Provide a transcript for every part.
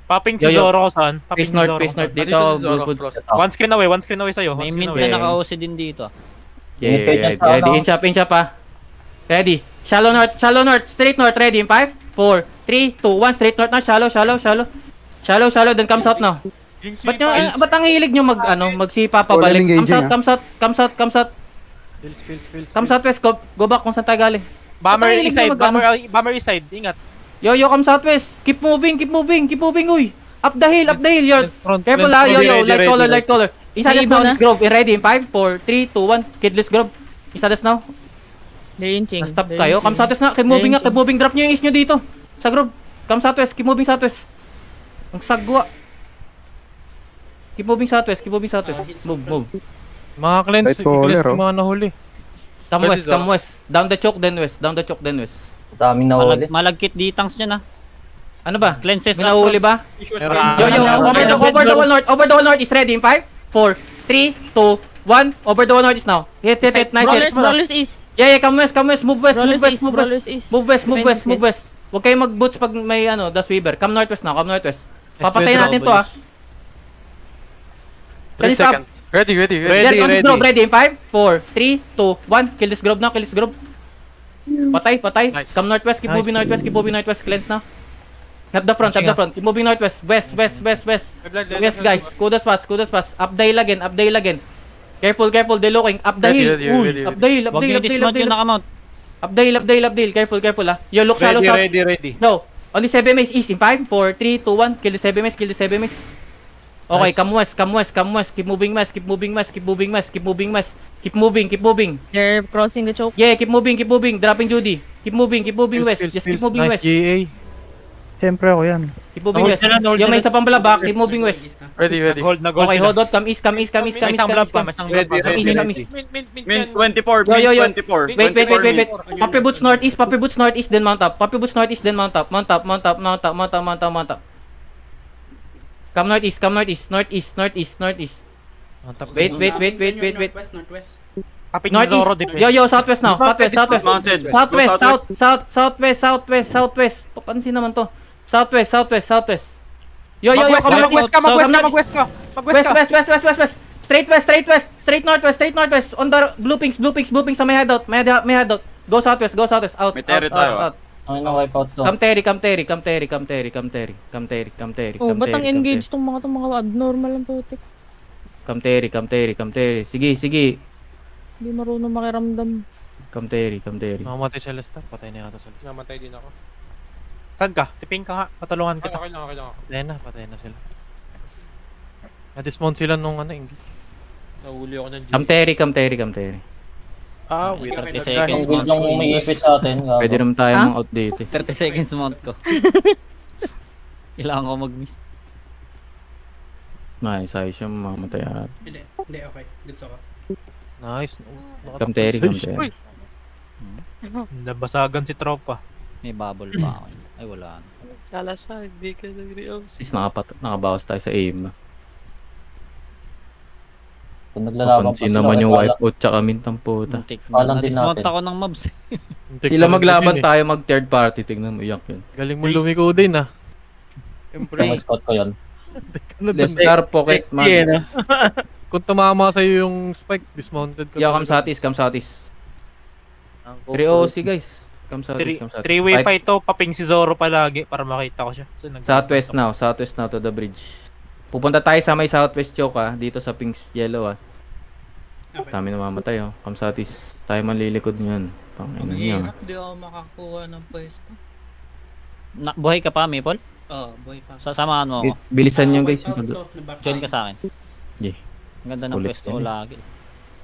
Popping si Zoro ko saan? Face north dito. One screen away sa'yo. May mid na naka-OC din dito. Yeah, ready. Inch up ah. Ready. Shallow north, straight north, ready in 5, 4, 3, 2, 1, straight north na, shallow, then comes out now. Ba't ang hilig nyo magsipa pabalik? Comes out. Comes out west, go back kung saan tayo galing. Bomber east side, ingat. Yo, come southwest. Keep moving, uy. Up the hill. Careful ha, yo, light color. Inside us now, let's grove. Ready in 5, 4, 3, 2, 1. Kidless grove. Inside us now. Na-stop kayo. Come southwest na. Keep moving. Drop nyo yung east nyo dito. Sa grove. Come southwest. Keep moving southwest. Ang sagwa. Keep moving southwest. Move. Mga cleanse mga nahuli. Come west. Down the choke, then west. Daming nahuli. Malagkit ditangs niya na. Ano ba? Cleanses may nahuli ba? Yo, over the wall north is ready in 5, 4, 3, 2, 1. Over the wall north is now. Hit. Nice hit. Brawlers east. Yeah, come west. Move west. Move west. Huwag kayong mag-boots pag may Das Weaver. Come northwest now. Papatayin natin to ah. 3 seconds. Ready. Ready in 5, 4, 3, 2, 1. Kill this grove now. Patay. Nice. Come northwest. Keep moving northwest. Cleanse now. Have the front. Keep moving northwest. West, guys. Kudos fast. Up the hill again. Careful. They're looking. Up the hill. Up the hill. Wag nyo dismount yung nakamount. Up the hill. Careful ah. Yo, look shallow south. Ready. No. Only 7 mace east in 5, 4, 3, 2, 1. Kill the 7 mace. Okay, come west. Keep moving west. Keep moving. They're crossing the choke. Yeah, keep moving. Dropping Judy. Keep moving west. Just keep moving west. GA. Siyempre ako yan. Keep moving west. Yung may isa pang balabak, keep moving west. Ready. Nag-hold Okay, sila. hold on. Come east. May isang blob pa. East. Min 24. Yo. 24. Wait. Puppy boots northeast, then mount up. Mount up. Come northeast. Wait. Northwest. Popping si Northeast. Zoro dip. Yo, southwest now. Southwest. Papansin naman to. Southwest. Yo. Mag-west ka. West. Straight northwest. On the blue pinks sa may hideout. Go southwest. Out. May terry tayo. Ang na-wipe out to. Come Terry. Oh, ba't ang engage tong mga abnormal ang putik? Come Terry. Sige. Hindi marunong makiramdam. Come Terry. Nakamatay si Lester. Patay na yata si Lester. Namatay din ako. Saan ka? Tiping ka nga. Patulungan kita. Okay lang. Patay na sila. Na-dismount sila nung engage. Nahuli ako ng G. Come Terry. Wait. 30 seconds Ang mount lang ko. umiipit sa atin. Pwede naman tayo mang-out dito. 30 seconds mount ko. Kailangan ko mag-miss. Nice, ayos yung mamatay at. Hindi, okay. Gets ako. Nice. Come Terry. Nabasagan si tropa. May bubble ba ako? Ay wala. Kalasag, di ka nag-reals. Is nakabawas tayo sa aim. Kung naglalaban Papansin naman yung wipeout tsaka mintang puta. Alam din Na-dismount natin. ako ng mobs. Sila maglaban tayo mag third party. Tignan mo, iyak yun. Galing mo lumiko din ah. May spot ko yun. Lester pocket man. Kung tumama sa'yo yung spike, dismounted ka. Yo, come southeast. 3OC guys. Come southeast. Three-way fight to. Popping si Zoro palagi para makita ko siya. Southwest now to the bridge. Pupunta tayo sa may southwest choke dito sa pink yellow Dami namamatay Come southeast. Tayo manlilikod niyan. Pangina niya. Hindi ako makakuha ng pwesto. Buhay ka pa, Maple? Oo, buhay pa. Sasamahan mo ako. Bilisan niyo guys. Join ka sa akin. Yeah. Ang ganda ng Ulit pwesto yan ko lagi.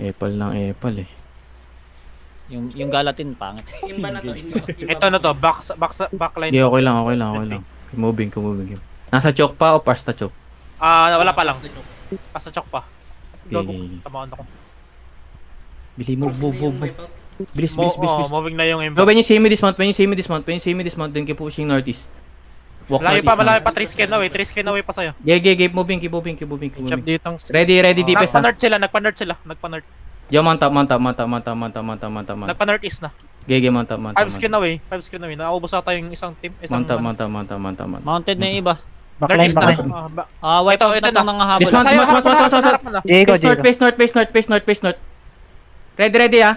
Apple ng apple Yung galatin pangit. Imba na to. Ito na to. Backline. Okay lang. Keep moving. Nasa choke pa o past na choke? Wala pa lang. Pasa chok pa. Gago. Okay. Tamaan ako. Bili move. Bilis. Moving na yung When you see me dismount, then keep pushing northeast. Walk Malayo pa 3 scan away. 3 scan away pa sa'yo. Yeah, keep moving. Chop ditang. Ready, deepest Nagpa-nerd sila. Yo, mount up. Nagpa-northeast na. Gege, mount up. 5 scan away. Nakaubos ata yung isang team. Mount up. Mounted na yung iba. Backline, Northeast na. backline. White out Ito na na. itong nanghahabol. Dismount, Sa'yo, dismount, harap dismount, harap mo na. Diego, Face north, Diego. face north, face north, face north, face north. Ready, ready ah.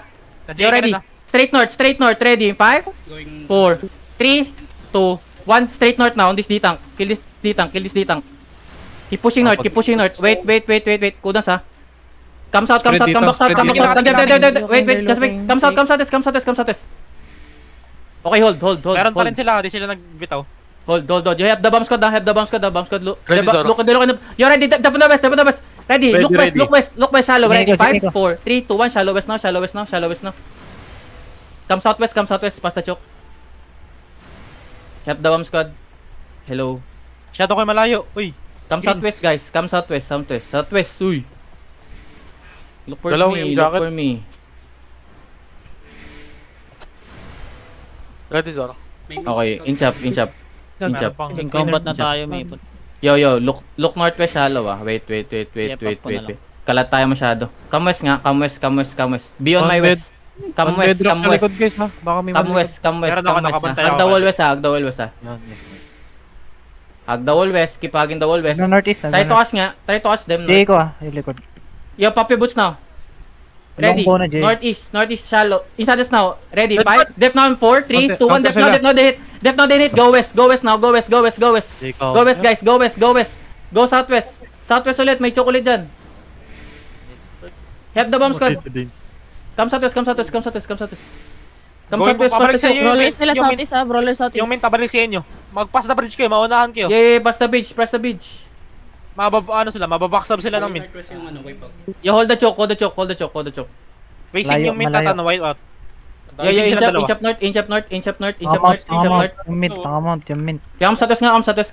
Nandiyan You ka ready? na. Straight north, ready. 5, Going 4, 3, 2, 1. Straight north now on this D-tank. Kill this D-tank, kill this D-tank. Keep pushing north, keep pushing north. Wait. Kudas ah. Comes out, come back south. Wait, just wait. Comes out, Okay, hold. Meron pa rin sila, di sila nagbitaw. Hold. You have the bomb squad, bomb squad. Look, Ready, Zoro. look. You're ready, tap on the west. Ready, look west, shallow. Ready, Diego. 5, 4, 3, 2, 1. Shallow west now. Come southwest, past the choke. Have the bomb squad. Hello. Masyado kayo malayo. Uy. Come southwest, guys. Come southwest. Uy. Look for Galaw me, yung look jacket. for me. Ready, Zoro. Okay, inch up. Meron pang In combat na tayo, Maple. Yo, look northwest shallow ah. Wait. Yep, up ko na lang. Kalat tayo masyado. Come west nga, come west. Beyond my west. Come On west, bedrock come sa likod, west. guys, ha? Baka may Come malikod. west, come west, Meron ako, come west. nakabantay Hag ako. the wall west ah, hag the wall west ah. Yan, yes. Hag the wall west, keep hugging the wall west. No, northeast. Try to us nga, try to us them. Diego ah, yung likod. Yo, poppy boots now. Ready, Longbow na, Jay. northeast shallow. Inside us now. Ready, 5, depth now in 4, 3, 2, 1, depth now, they hit. Depth now, they hit. Go west now, go west. Ikaw. Go west guys, go west. Go southwest. Southwest ulit, may chocolate dyan. Help the bomb squad. Come southwest. Come Going southwest, pabalik past sa the iyo. choke. Brawlers nila Yung min- southeast ah, brawlers southeast. Yung main pabalik sa inyo. Mag-pass the bridge kayo, maunahan kayo. Yeah, press the bridge. Mababackstab sila ng min. northwest yung ano, wipe out. Yo, hold the choke. Facing Malayo, yung min malayo. tatano white out. Yo, Facing sila dalawa. inch up north. Nakamount, yung mint. Come southwest nga, come southwest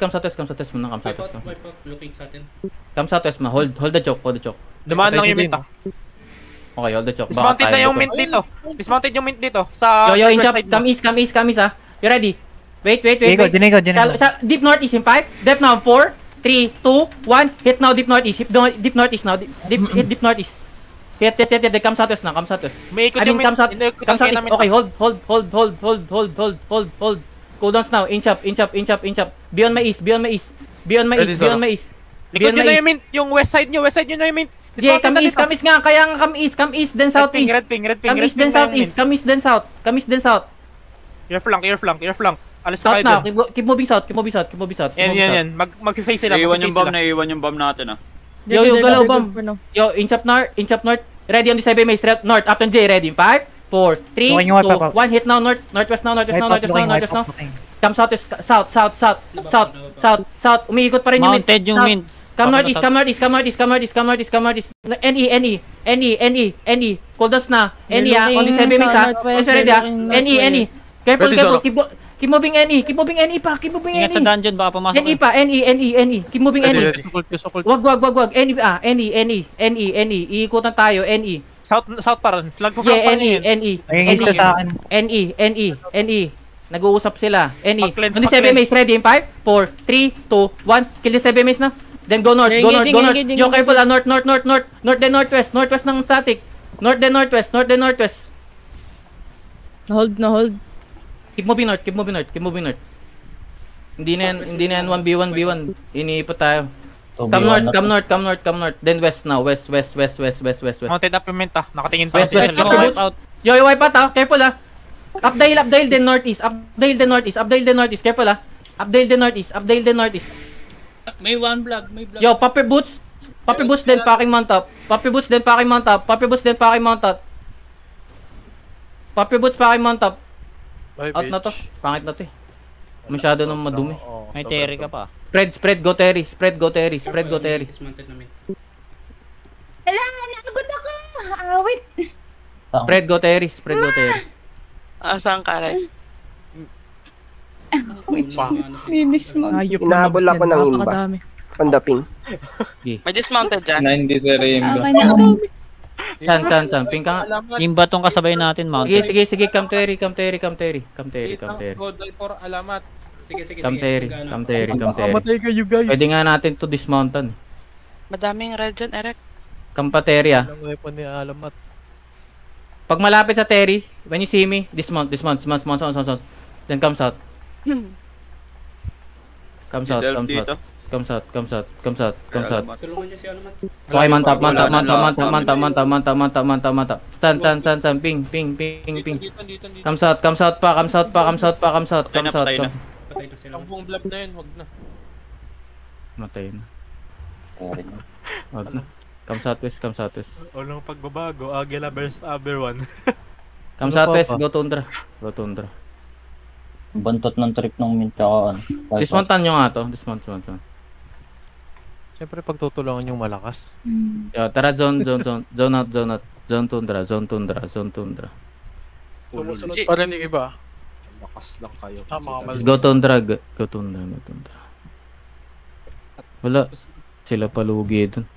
muna, come Wipe southwest. out, wipe out. Looking sa atin. Come southwest ma, hold the choke. Dumaan lang yung mint ah. Okay, hold the choke. Dismounted na yung mint dito. Dismounted yung mint dito. Sa Yo, inch first up, side mo. come east ah. You ready? Wait. Diego. Deep northeast in 5, depth now 4, 3, 2, 1, hit now deep northeast. Hit northeast now. Hit deep northeast. Hit. Come southwest now, come southwest. May ikot I yung mean, mint. come southeast. Okay, hold. Cooldowns now. Inch up. Beyond my east. Ready, Zoro. Likod nyo na yung mint. Yung west side nyo na yung mint. Yeah, Dismounted come na east dito. nga. Kaya nga come east, then southeast. Red ping. Come east, then southeast. Come east, then south. Your flank. Alis na South kayo now. dun. Keep moving south. Yan. Mag-face sila. Naiiwan yung bomb natin ah. Yo, They're galaw good bomb. for now. Yo, inch up north. Ready on the 7 maze. North, up to J. Ready. 5, 4, 3, 2, Looking yung wipe out. 1. Hit now. Northwest now. Come south. Umiikot pa rin yung Mounted yung South. mints. Come northeast. NE. Cold us na. NE ah. On the 7 maze ah. Northwest, Ready ah. they're looking NE. Careful. Ready, Zoro. Keep moving NE pa. Ingat sa dungeon, baka pumasok. NE pa. NE. Keep moving NE. Ready. Wag. NE. Iikutan tayo. NE. South pa rin. Flank pa Yeah, rin. NE. Nangingit ka sa akin. NE. Nag-uusap sila. NE. Pag-cleanse, On the 7 maze, ready in 5, 4, 3, 2, 1. Kill the 7 maze na. Then go north. Engaging. Yo, careful ah. North, then northwest. Northwest ng static. North, then northwest. Na hold. Keep moving north. Hindi na yan 1v1. Iniipot tayo. Come north. Then west now. West. Mounted up yung mint ah. Nakatingin pa. West. Sila. Wipe out. Yo, wipe out ah. Careful ah. Up the hill, then northeast. Careful ah. Up the hill, then northeast. May one block. Yo, Puppy Boots, then fucking mount up. Puppy Boots, fucking mount up. Out na to. Pangit na to eh. Masyado nang madumi. May Terry ka pa. Spread, go Terry. Dismounted namin. Wala, nagod ako. Wait. Spread, go Terry. Saan ka rin? Minis mo. Inahabol ako ng imba. Napakadami. Pandaping. May dismounted dyan. Okay na. San. Ping ka nga. Imba tong kasabay natin, mounted. Sige. Come Terry. Sige. Kamatay kayo, guys. Pwede nga natin to dismountan. Madaming red dyan, Eric. Come pa Terry ah. Ang weapon ni Alamat. Pag malapit sa Terry, when you see me, dismount. Then come south. Come south. Dito. Tulungan niyo si ano man. Okay, mantap. San, ping. Comes out pa. Patay na. Patay na sila. Ang buong blob na yun, wag na. Matay na. Terry na. Wag na. Comes out west. Walang pagbabago, Agila versus Aberwan. Comes out west, go Tundra. Bantot ng trip ng mint tsaka ano. Dismountan nyo nga to. Dismount. Siyempre pagtutulungan yung malakas. Yo, tara zone out. Zone Tundra. Sumusunod G. pa rin yung iba. Lakas lang kayo. Just go Tundra. Wala. Sila palugi dun.